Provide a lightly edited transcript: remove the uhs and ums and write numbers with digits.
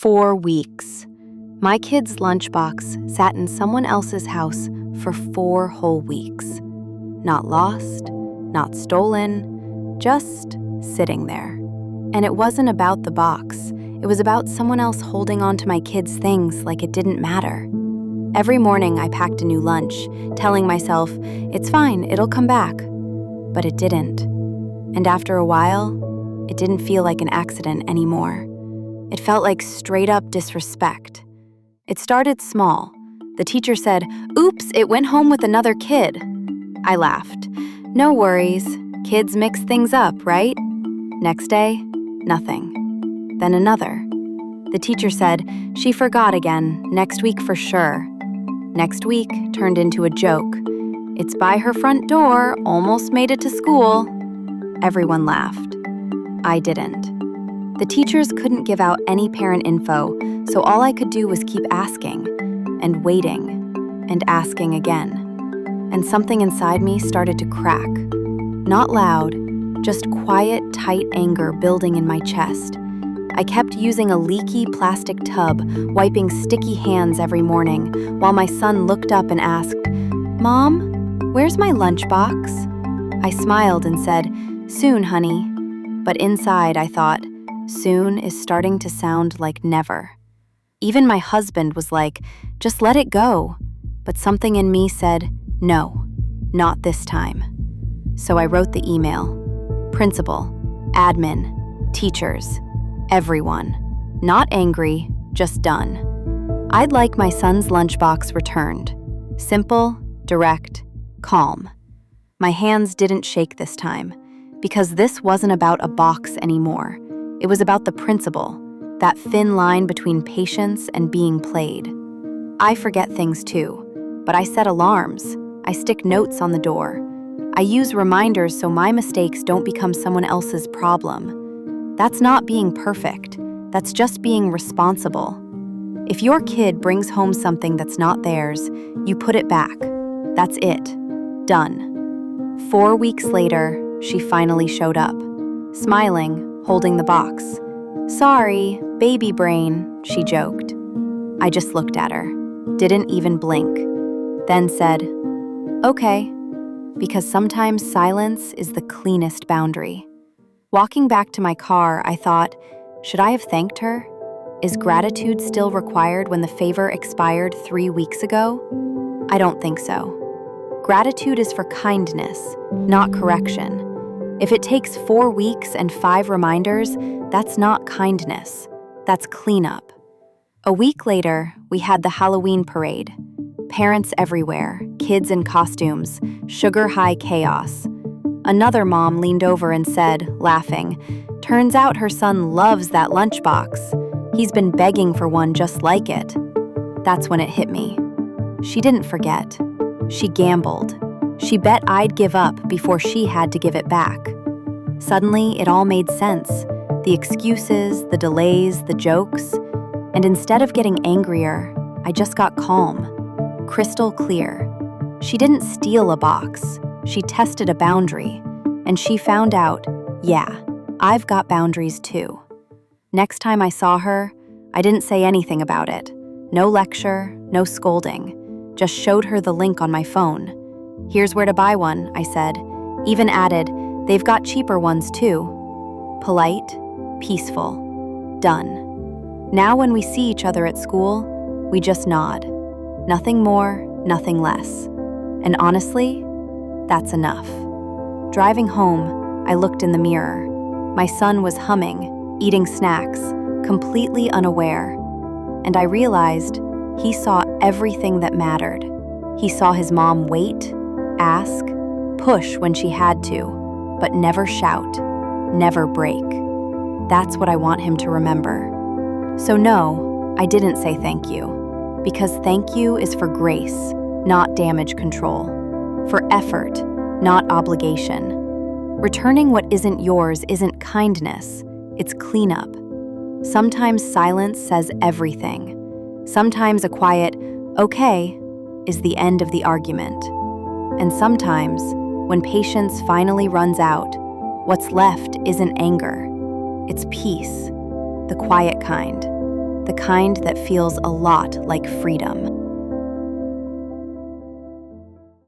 4 weeks. My kid's lunchbox sat in someone else's house for 4 whole weeks. Not lost, not stolen, just sitting there. And it wasn't about the box. It was about someone else holding on to my kid's things like it didn't matter. Every morning I packed a new lunch, telling myself, it's fine, it'll come back. But it didn't. And after a while, it didn't feel like an accident anymore. It felt like straight-up disrespect. It started small. The teacher said, "Oops, it went home with another kid." I laughed. No worries. Kids mix things up, right? Next day, nothing. Then another. The teacher said, "She forgot again, next week for sure." Next week turned into a joke. "It's by her front door, almost made it to school." Everyone laughed. I didn't. The teachers couldn't give out any parent info, so all I could do was keep asking, and waiting, and asking again. And something inside me started to crack. Not loud, just quiet, tight anger building in my chest. I kept using a leaky plastic tub, wiping sticky hands every morning, while my son looked up and asked, "Mom, where's my lunchbox?" I smiled and said, "Soon, honey." But inside I thought, soon is starting to sound like never. Even my husband was like, "Just let it go." But something in me said, "No, not this time." So I wrote the email. Principal, admin, teachers, everyone. Not angry, just done. I'd like my son's lunchbox returned. Simple, direct, calm. My hands didn't shake this time, because this wasn't about a box anymore. It was about the principle, that thin line between patience and being played. I forget things too, but I set alarms. I stick notes on the door. I use reminders so my mistakes don't become someone else's problem. That's not being perfect. That's just being responsible. If your kid brings home something that's not theirs, you put it back. That's it. Done. 4 weeks later, she finally showed up, smiling, holding the box. "Sorry, baby brain," she joked. I just looked at her, didn't even blink, then said, "Okay," because sometimes silence is the cleanest boundary. Walking back to my car, I thought, should I have thanked her? Is gratitude still required when the favor expired 3 weeks ago? I don't think so. Gratitude is for kindness, not correction. If it takes 4 weeks and 5 reminders, that's not kindness. That's cleanup. A week later, we had the Halloween parade. Parents everywhere, kids in costumes, sugar-high chaos. Another mom leaned over and said, laughing, "Turns out her son loves that lunchbox. He's been begging for one just like it." That's when it hit me. She didn't forget. She gambled. She bet I'd give up before she had to give it back. Suddenly, it all made sense. The excuses, the delays, the jokes. And instead of getting angrier, I just got calm. Crystal clear. She didn't steal a box. She tested a boundary. And she found out, yeah, I've got boundaries too. Next time I saw her, I didn't say anything about it. No lecture, no scolding. Just showed her the link on my phone. "Here's where to buy one," I said. Even added, "They've got cheaper ones too." Polite, peaceful, done. Now when we see each other at school, we just nod. Nothing more, nothing less. And honestly, that's enough. Driving home, I looked in the mirror. My son was humming, eating snacks, completely unaware. And I realized he saw everything that mattered. He saw his mom wait, ask, push when she had to, but never shout, never break. That's what I want him to remember. So no, I didn't say thank you, because thank you is for grace, not damage control, for effort, not obligation. Returning what isn't yours isn't kindness, it's cleanup. Sometimes silence says everything. Sometimes a quiet, "okay," is the end of the argument. And sometimes, when patience finally runs out, what's left isn't anger. It's peace, the quiet kind. the kind that feels a lot like freedom.